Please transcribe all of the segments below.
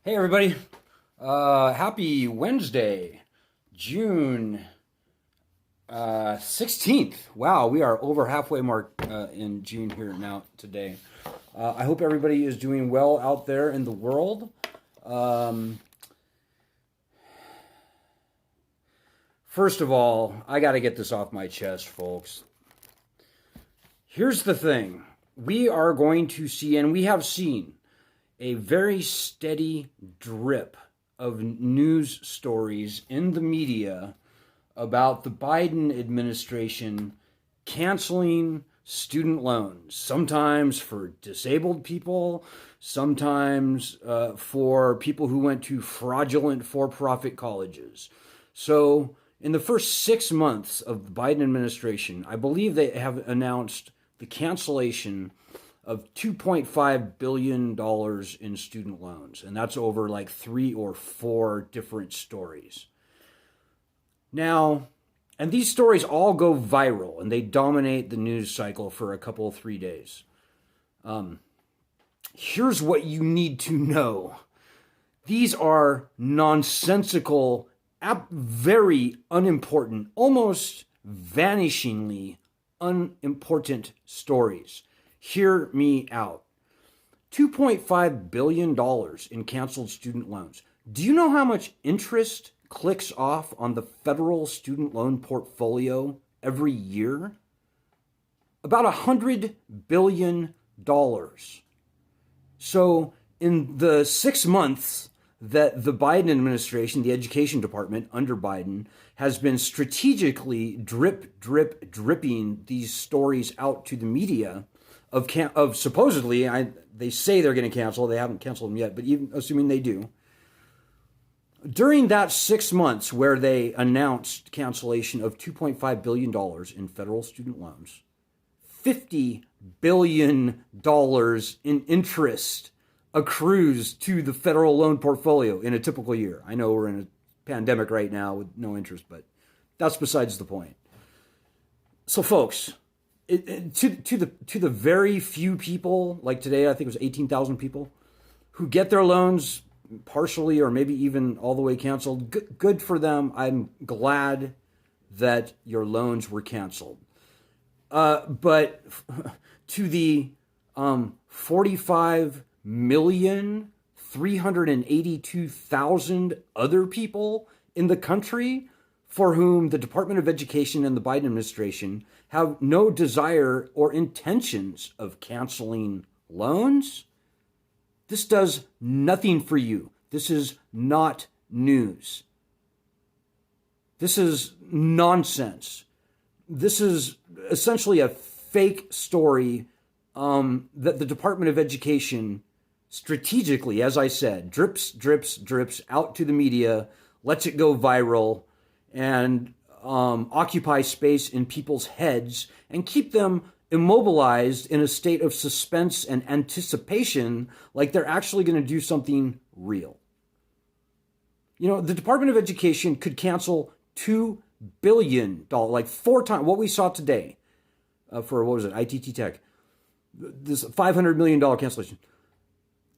Hey everybody. Happy Wednesday, June 16th. Wow, we are over halfway mark in June here now today. I hope everybody is doing well out there in the world. Um, First of all, I got to get this off my chest, folks. Here's the thing. We are going to see, and we have seen, a very steady drip of news stories in the media about the Biden administration canceling student loans, sometimes for disabled people, sometimes for people who went to fraudulent for-profit colleges. So in the first 6 months of the Biden administration, I believe they have announced the cancellation of $2.5 billion in student loans. And that's over like 3 or 4 different stories. Now, and these stories all go viral and they dominate the news cycle for a couple, 3 days. Here's what you need to know. These are nonsensical, very unimportant, almost vanishingly unimportant stories. Hear me out. $2.5 billion in canceled student loans. Do you know how much interest clicks off on the federal student loan portfolio every year? About $100 billion. So in the 6 months that the Biden administration, the education department under Biden, has been strategically dripping these stories out to the media, of supposedly, they say they're going to cancel. They haven't canceled them yet, but even assuming they do. During that 6 months where they announced cancellation of $2.5 billion in federal student loans, $50 billion in interest accrues to the federal loan portfolio in a typical year. I know we're in a pandemic right now with no interest, but that's besides the point. So folks, to the very few people, like today, I think it was 18,000 people, who get their loans partially or maybe even all the way canceled, good for them. I'm glad that your loans were canceled. But to the 45,382,000 other people in the country for whom the Department of Education and the Biden administration have no desire or intentions of canceling loans, this does nothing for you. This is not news. This is nonsense. This is essentially a fake story that the Department of Education strategically, as I said, drips out to the media, lets it go viral, and occupy space in people's heads and keep them immobilized in a state of suspense and anticipation like they're actually going to do something real. You know, the Department of Education could cancel $2 billion, like 4 times what we saw today for, what was it, ITT Tech, this $500 million cancellation.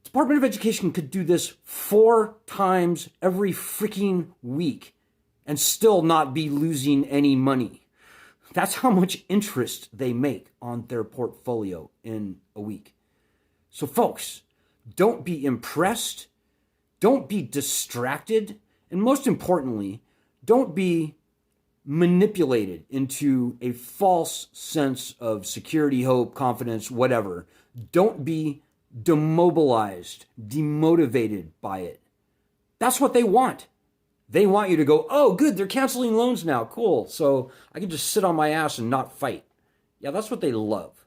Department of Education could do this 4 times every freaking week and still not be losing any money. That's how much interest they make on their portfolio in a week. So folks, don't be impressed, don't be distracted, and most importantly, don't be manipulated into a false sense of security, hope, confidence, whatever. Don't be demobilized, demotivated by it. That's what they want. They want you to go, oh, good, they're canceling loans now. Cool. So I can just sit on my ass and not fight. Yeah, that's what they love.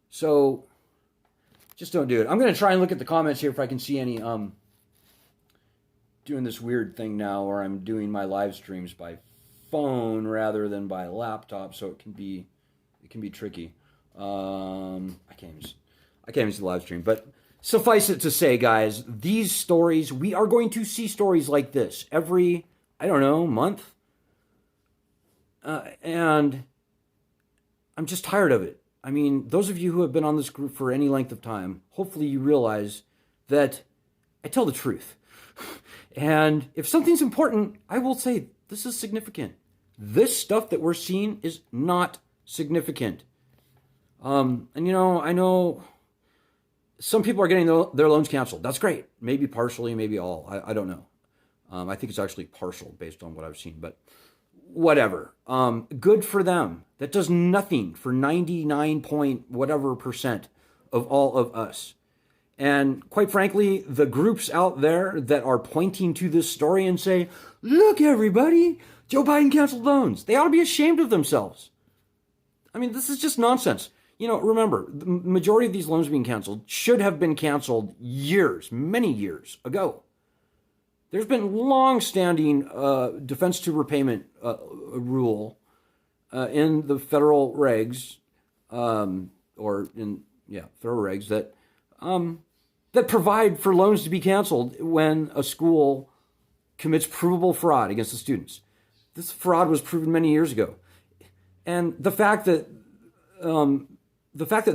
So just don't do it. I'm going to try and look at the comments here if I can see any. Doing this weird thing now where I'm doing my live streams by phone rather than by laptop, so it can be tricky. I can't even see the live stream, but suffice it to say, guys, these stories, we are going to see stories like this every, I don't know, month. And I'm just tired of it. I mean, those of you who have been on this group for any length of time, hopefully you realize that I tell the truth. And if something's important, I will say, this is significant. This stuff that we're seeing is not significant. And I know some people are getting their loans canceled. That's great. Maybe partially, maybe all. I don't know. I think it's actually partial based on what I've seen, but whatever. Good for them. That does nothing for 99 point whatever percent of all of us. And quite frankly, the groups out there that are pointing to this story and say, look, everybody, Joe Biden canceled loans. They ought to be ashamed of themselves. I mean, this is just nonsense. Remember, the majority of these loans being canceled should have been canceled many years ago. There's been long-standing defense to repayment rule in the federal regs, federal regs that provide for loans to be canceled when a school commits provable fraud against the students. This fraud was proven many years ago, and the fact that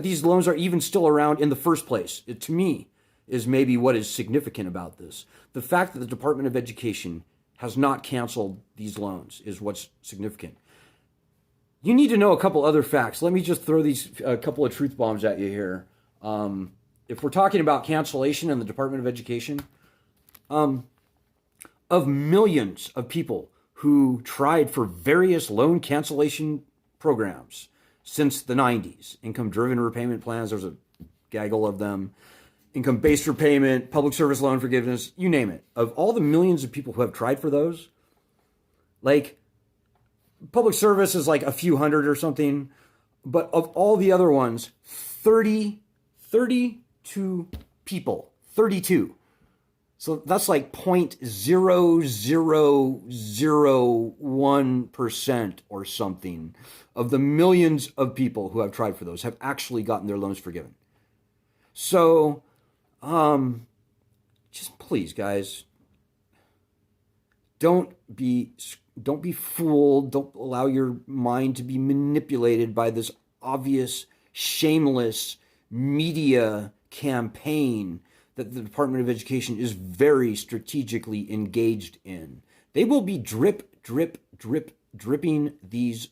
these loans are even still around in the first place, to me, is maybe what is significant about this. The fact that the Department of Education has not canceled these loans is what's significant. You need to know a couple other facts. Let me just throw a couple of truth bombs at you here. If we're talking about cancellation in the Department of Education, of millions of people who tried for various loan cancellation programs since the 90s, income-driven repayment plans, there's a gaggle of them, income-based repayment, public service loan forgiveness, you name it. Of all the millions of people who have tried for those, like, public service is like a few hundred or something, but of all the other ones, 32 people, 32. So that's like 0.0001% or something of the millions of people who have tried for those have actually gotten their loans forgiven. So, just please, guys, don't be fooled. Don't allow your mind to be manipulated by this obvious, shameless media campaign that the Department of Education is very strategically engaged in. They will be dripping these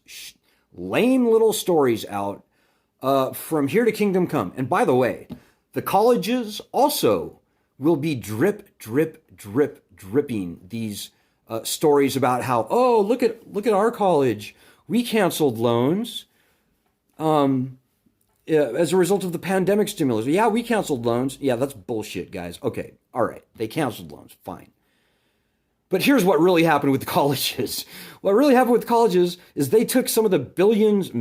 lame little stories out from here to kingdom come. And by the way, the colleges also will be dripping these stories about how, oh, look at our college. We canceled loans as a result of the pandemic stimulus. Yeah, we canceled loans. Yeah, that's bullshit, guys. Okay, all right. They canceled loans. Fine. But here's what really happened with the colleges. What really happened with colleges is they took some of the billions,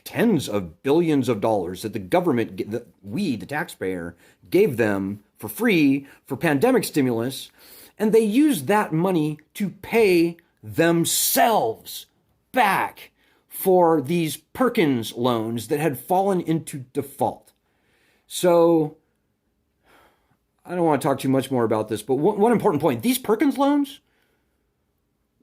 tens of billions of dollars that the government, that we, the taxpayer, gave them for free for pandemic stimulus, and they used that money to pay themselves back for these Perkins loans that had fallen into default. So I don't want to talk too much more about this, but one important point: these Perkins loans,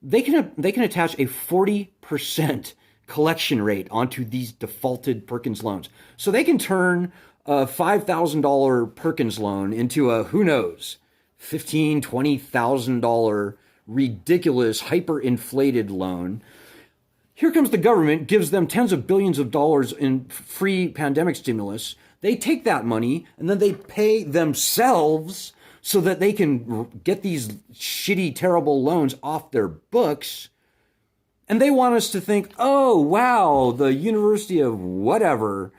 they can attach a 40% collection rate onto these defaulted Perkins loans. So they can turn a $5,000 Perkins loan into a, who knows, $15,000, $20,000 ridiculous hyperinflated loan. Here comes the government, gives them tens of billions of dollars in free pandemic stimulus. They take that money and then they pay themselves so that they can get these shitty, terrible loans off their books. And they want us to think, oh, wow, the University of whatever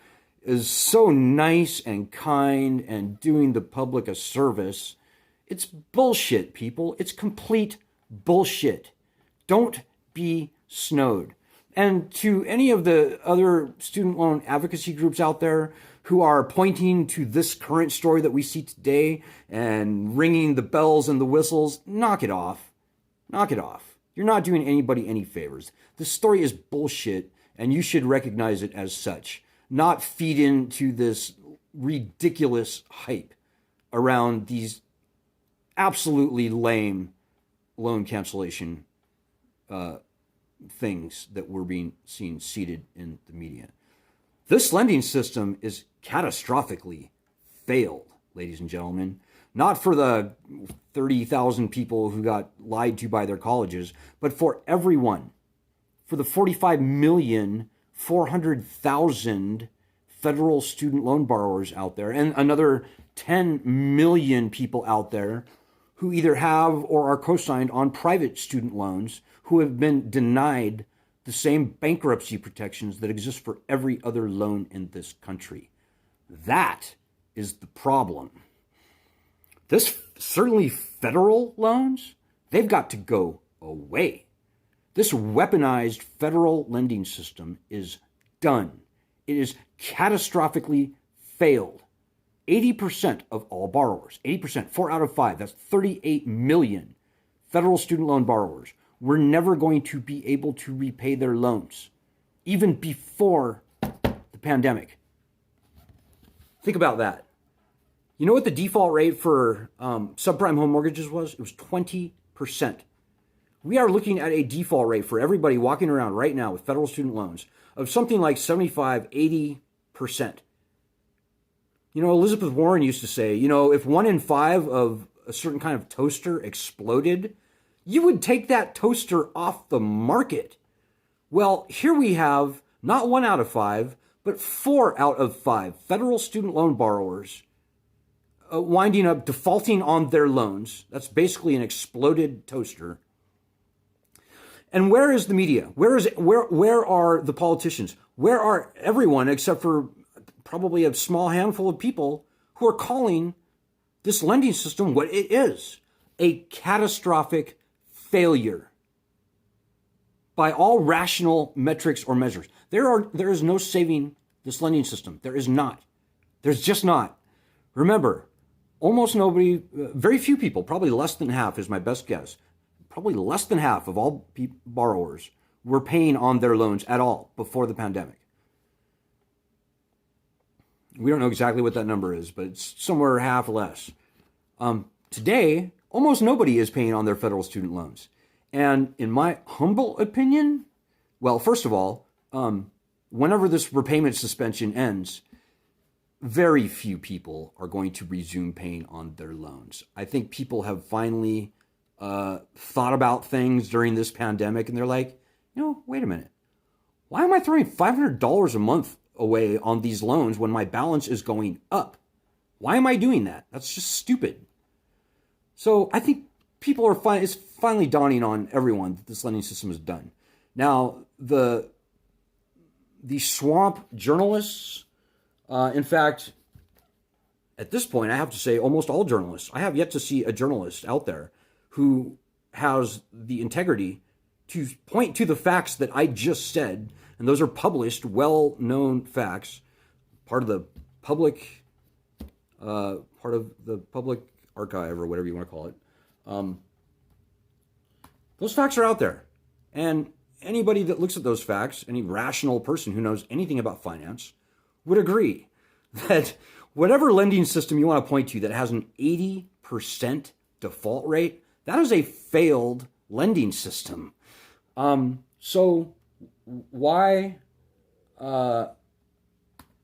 is so nice and kind and doing the public a service. It's bullshit, people. It's complete bullshit. Don't be snowed. And to any of the other student loan advocacy groups out there who are pointing to this current story that we see today and ringing the bells and the whistles, knock it off. Knock it off. You're not doing anybody any favors. This story is bullshit, and you should recognize it as such. Not feed into this ridiculous hype around these absolutely lame loan cancellation things that we're being seen seeded in the media. This lending system is catastrophically failed, ladies and gentlemen. Not for the 30,000 people who got lied to by their colleges, but for everyone. For the 45,400,000 federal student loan borrowers out there, and another 10 million people out there who either have or are co-signed on private student loans who have been denied the same bankruptcy protections that exist for every other loan in this country. That is the problem. This certainly federal loans, they've got to go away. This weaponized federal lending system is done. It is catastrophically failed. 80% of all borrowers, 80%, 4 out of 5, that's 38 million federal student loan borrowers were never going to be able to repay their loans, even before the pandemic. Think about that. You know what the default rate for subprime home mortgages was? It was 20%. We are looking at a default rate for everybody walking around right now with federal student loans of something like 75, 80%. You know, Elizabeth Warren used to say, you know, if 1 in 5 of a certain kind of toaster exploded, you would take that toaster off the market. Well, here we have not 1 out of 5, but 4 out of 5 federal student loan borrowers winding up defaulting on their loans. That's basically an exploded toaster. And where is the media? Where are the politicians? Where are everyone except for probably a small handful of people who are calling this lending system what it is? A catastrophic failure by all rational metrics or measures. There is no saving this lending system. There is not. There's just not. Remember, almost nobody, very few people, probably less than half is my best guess, probably less than half of all borrowers were paying on their loans at all before the pandemic. We don't know exactly what that number is, but it's somewhere half less. Today, almost nobody is paying on their federal student loans. And in my humble opinion, well, first of all, whenever this repayment suspension ends, very few people are going to resume paying on their loans. I think people have finally thought about things during this pandemic, and they're like, you know, wait a minute. Why am I throwing $500 a month away on these loans when my balance is going up? Why am I doing that? That's just stupid. So I think people are it's finally dawning on everyone that this lending system is done. Now, the swamp journalists, in fact, at this point, I have to say almost all journalists. I have yet to see a journalist out there who has the integrity to point to the facts that I just said, and those are published, well-known facts, part of the public archive or whatever you want to call it. Those facts are out there, and anybody that looks at those facts, any rational person who knows anything about finance, would agree that whatever lending system you want to point to that has an 80% default rate, that is a failed lending system. So why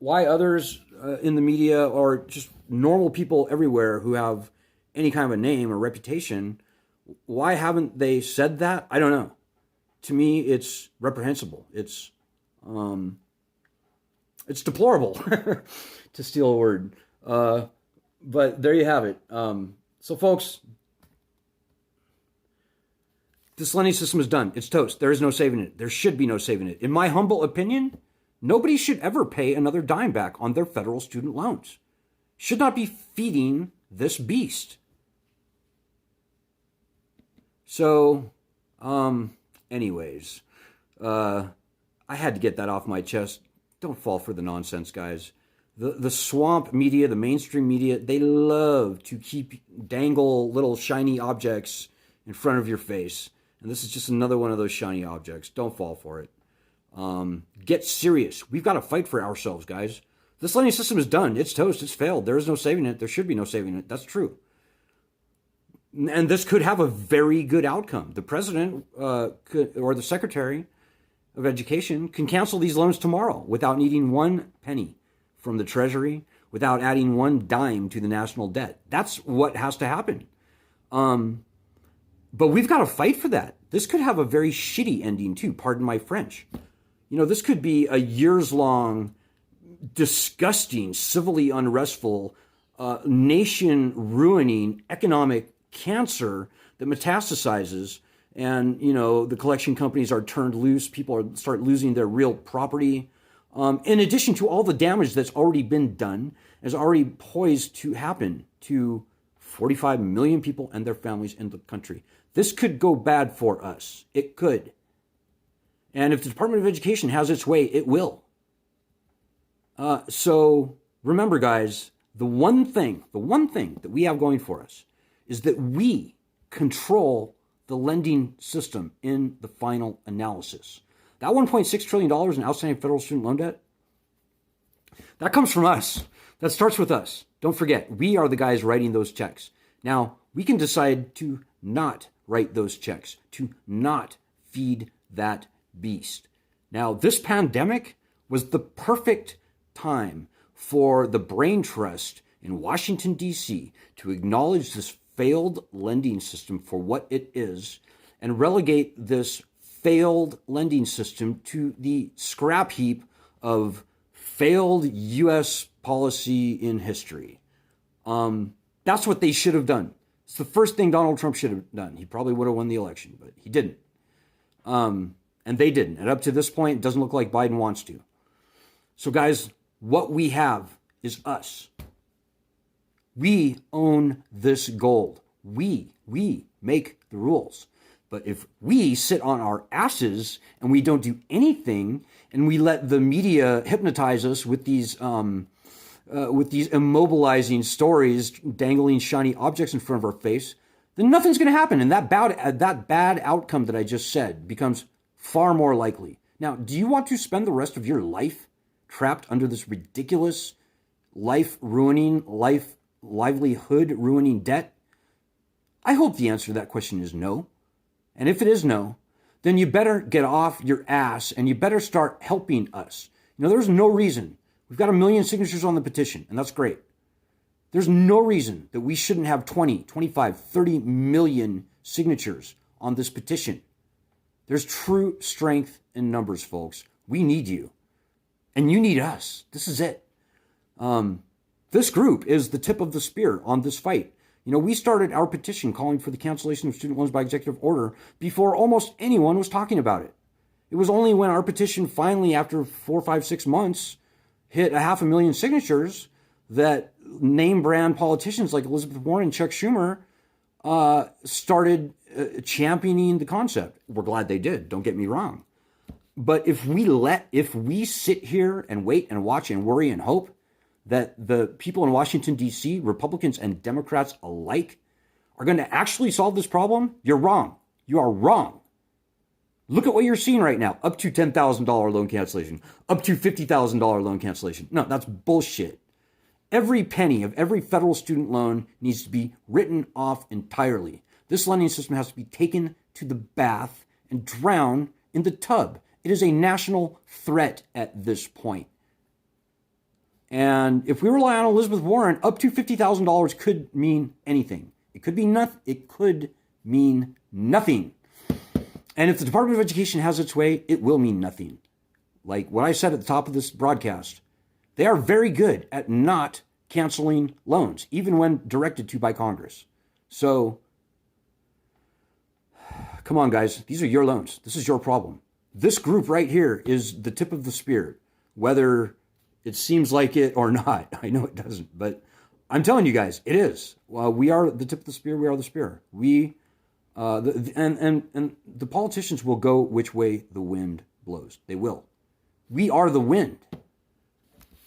others in the media or just normal people everywhere who have any kind of a name or reputation, why haven't they said that? I don't know. To me, it's reprehensible. It's deplorable, to steal a word. But there you have it. So, folks, this lending system is done. It's toast. There is no saving it. There should be no saving it. In my humble opinion, nobody should ever pay another dime back on their federal student loans. Should not be feeding this beast. So, anyways, I had to get that off my chest. Don't fall for the nonsense, guys. The swamp media, the mainstream media, they love to dangle little shiny objects in front of your face. And this is just another one of those shiny objects. Don't fall for it. Get serious. We've got to fight for ourselves, guys. This lending system is done. It's toast. It's failed. There is no saving it. There should be no saving it. That's true. And this could have a very good outcome. The president could, or the secretary of education can cancel these loans tomorrow without needing one penny from the Treasury without adding one dime to the national debt. That's what has to happen. But we've got to fight for that. This could have a very shitty ending too, pardon my French. This could be a years-long, disgusting, civilly unrestful, nation-ruining economic cancer that metastasizes, and the collection companies are turned loose. People start losing their real property. In addition to all the damage that's already been done, is already poised to happen to 45 million people and their families in the country. This could go bad for us. It could. And if the Department of Education has its way, it will. So remember, guys, the one thing that we have going for us is that we control the lending system in the final analysis. That $1.6 trillion in outstanding federal student loan debt, that comes from us. That starts with us. Don't forget, we are the guys writing those checks. Now, we can decide to not write those checks, to not feed that beast. Now, this pandemic was the perfect time for the brain trust in Washington, D.C. to acknowledge this failed lending system for what it is and relegate this failed lending system to the scrap heap of failed U.S. policy in history. That's what they should have done. It's the first thing Donald Trump should have done. He probably would have won the election, but he didn't. And they didn't. And up to this point, it doesn't look like Biden wants to. So guys, what we have is us. We own this gold. We make the rules. But if we sit on our asses and we don't do anything, and we let the media hypnotize us with these immobilizing stories, dangling shiny objects in front of our face, then nothing's going to happen. And that bad outcome that I just said becomes far more likely. Now, do you want to spend the rest of your life trapped under this ridiculous, livelihood-ruining debt? I hope the answer to that question is no. And if it is no, then you better get off your ass and you better start helping us. There's no reason. We've got 1 million signatures on the petition, and that's great. There's no reason that we shouldn't have 20, 25, 30 million signatures on this petition. There's true strength in numbers, folks. We need you. And you need us. This is it. This group is the tip of the spear on this fight. We started our petition calling for the cancellation of student loans by executive order before almost anyone was talking about it. It was only when our petition finally, after 4, 5, 6 months, hit 500,000 signatures that name brand politicians like Elizabeth Warren and Chuck Schumer started championing the concept. We're glad they did. Don't get me wrong. But if we sit here and wait and watch and worry and hope that the people in Washington, D.C., Republicans and Democrats alike, are going to actually solve this problem, you're wrong. You are wrong. Look at what you're seeing right now. Up to $10,000 loan cancellation. Up to $50,000 loan cancellation. No, that's bullshit. Every penny of every federal student loan needs to be written off entirely. This lending system has to be taken to the bath and drowned in the tub. It is a national threat at this point. And if we rely on Elizabeth Warren, up to $50,000 could mean anything. It could be nothing. It could mean nothing. And if the Department of Education has its way, it will mean nothing. Like what I said at the top of this broadcast, they are very good at not canceling loans, even when directed to by Congress. So, come on, guys. These are your loans. This is your problem. This group right here is the tip of the spear, whether it seems like it or not. I know it doesn't, but I'm telling you guys, it is. We are the tip of the spear. We are the spear. And the politicians will go which way the wind blows. They will. We are the wind.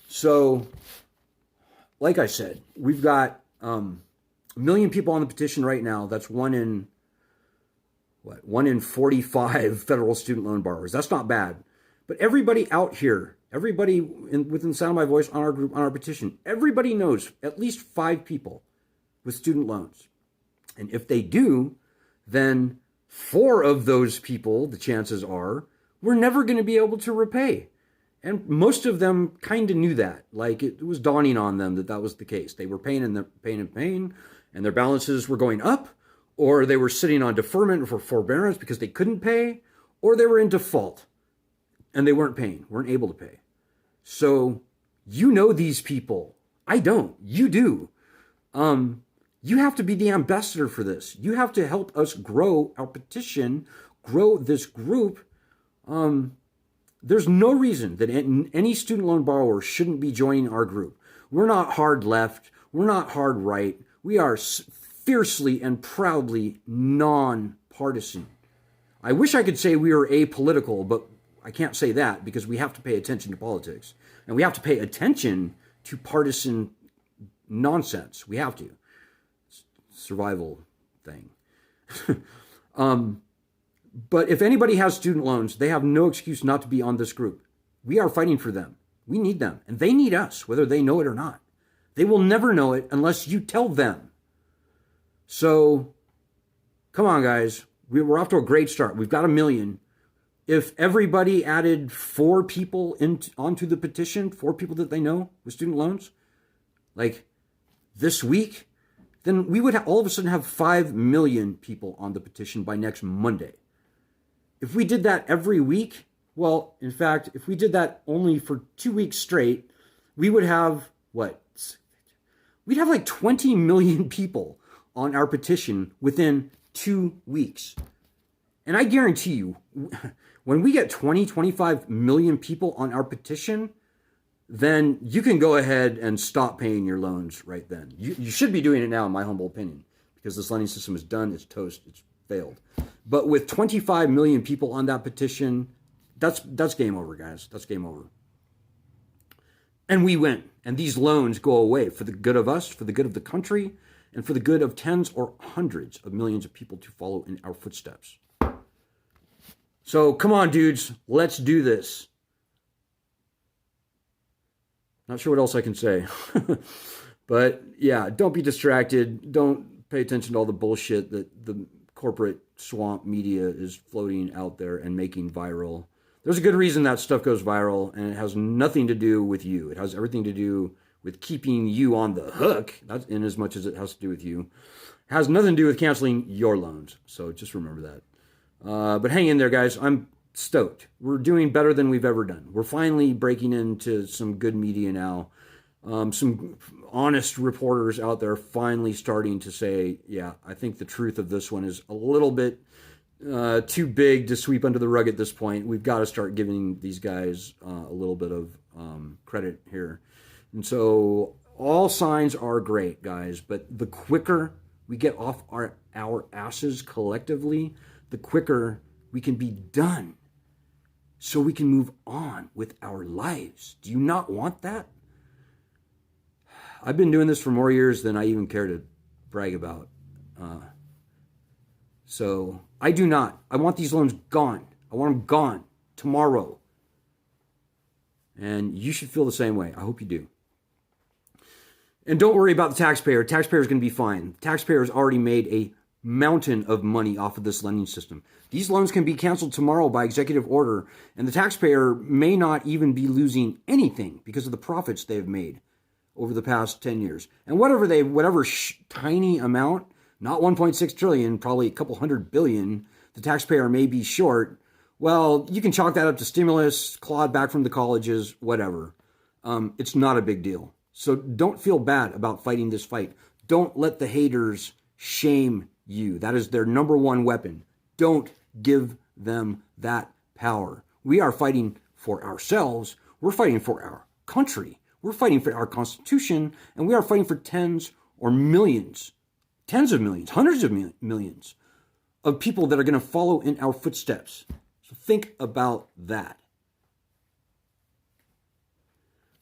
So, like I said, we've got 1 million people on the petition right now. That's one in 45 federal student loan borrowers. That's not bad. But everybody out here, everybody within the sound of my voice on our group, on our petition, everybody knows at least 5 people with student loans. And if they do, then 4 of those people, the chances are, we're never going to be able to repay. And most of them kind of knew that. Like, it was dawning on them that that was the case. They were paying and paying, and their balances were going up, or they were sitting on deferment for forbearance because they couldn't pay, or they were in default and they weren't paying, weren't able to pay. So you know these people. I don't. You do. You have to be the ambassador for this. You have to help us grow our petition, grow this group. There's no reason that any student loan borrower shouldn't be joining our group. We're not hard left. We're not hard right. We are fiercely and proudly non-partisan. I wish I could say we are apolitical, but I can't say that because we have to pay attention to politics. And we have to pay attention to partisan nonsense. We have to. Survival thing. But if anybody has student loans, they have no excuse not to be on this group. We are fighting for them. We need them. And they need us, whether they know it or not. They will never know it unless you tell them. So, come on, guys. We're off to a great start. We've got 1 million. If everybody added 4 people onto the petition, 4 people that they know with student loans, like this week, then we would all of a sudden have 5 million people on the petition by next Monday. If we did that every week, well, in fact, if we did that only for 2 weeks straight, we would have, what? We'd have like 20 million people on our petition within 2 weeks. And I guarantee you, when we get 25 million people on our petition, then you can go ahead and stop paying your loans right then. You should be doing it now, in my humble opinion, because this lending system is done, it's toast, it's failed. But with 25 million people on that petition, that's game over, guys. That's game over. And we win. And these loans go away for the good of us, for the good of the country, and for the good of tens or hundreds of millions of people to follow in our footsteps. So come on, dudes, let's do this. Not sure what else I can say. But yeah, don't be distracted. Don't pay attention to all the bullshit that the corporate swamp media is floating out there and making viral. There's a good reason that stuff goes viral, and it has nothing to do with you. It has everything to do with keeping you on the hook, that's in as much as it has to do with you. It has nothing to do with canceling your loans. So just remember that. But hang in there, guys. I'm stoked. We're doing better than we've ever done. We're finally breaking into some good media now. Some honest reporters out there finally starting to say, yeah, I think the truth of this one is a little bit too big to sweep under the rug at this point. We've got to start giving these guys a little bit of credit here. And so all signs are great, guys, but the quicker we get off our asses collectively, the quicker we can be done so we can move on with our lives. Do you not want that? I've been doing this for more years than I even care to brag about. So I do not. I want these loans gone. I want them gone tomorrow. And you should feel the same way. I hope you do. And don't worry about the taxpayer. Taxpayer is going to be fine. The taxpayer has already made a mountain of money off of this lending system. These loans can be canceled tomorrow by executive order, and the taxpayer may not even be losing anything because of the profits they have made over the past 10 years. And whatever tiny amount, not 1.6 trillion, probably a couple hundred billion, the taxpayer may be short. Well, you can chalk that up to stimulus, clawed back from the colleges, whatever. It's not a big deal. So don't feel bad about fighting this fight. Don't let the haters shame you. That is their number one weapon. Don't give them that power. We are fighting for ourselves. We're fighting for our country. We're fighting for our Constitution, and we are fighting for tens of millions, hundreds of millions of people that are going to follow in our footsteps. So think about that.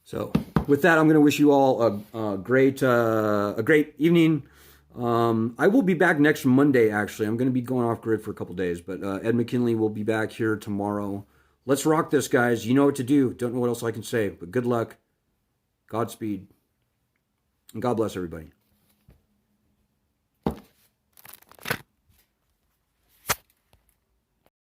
So with that, I'm going to wish you all a great evening. I will be back next Monday, actually. I'm going to be going off grid for a couple days, but Ed McKinley will be back here tomorrow. Let's rock this, guys. You know what to do. Don't know what else I can say, but good luck. Godspeed. And God bless everybody.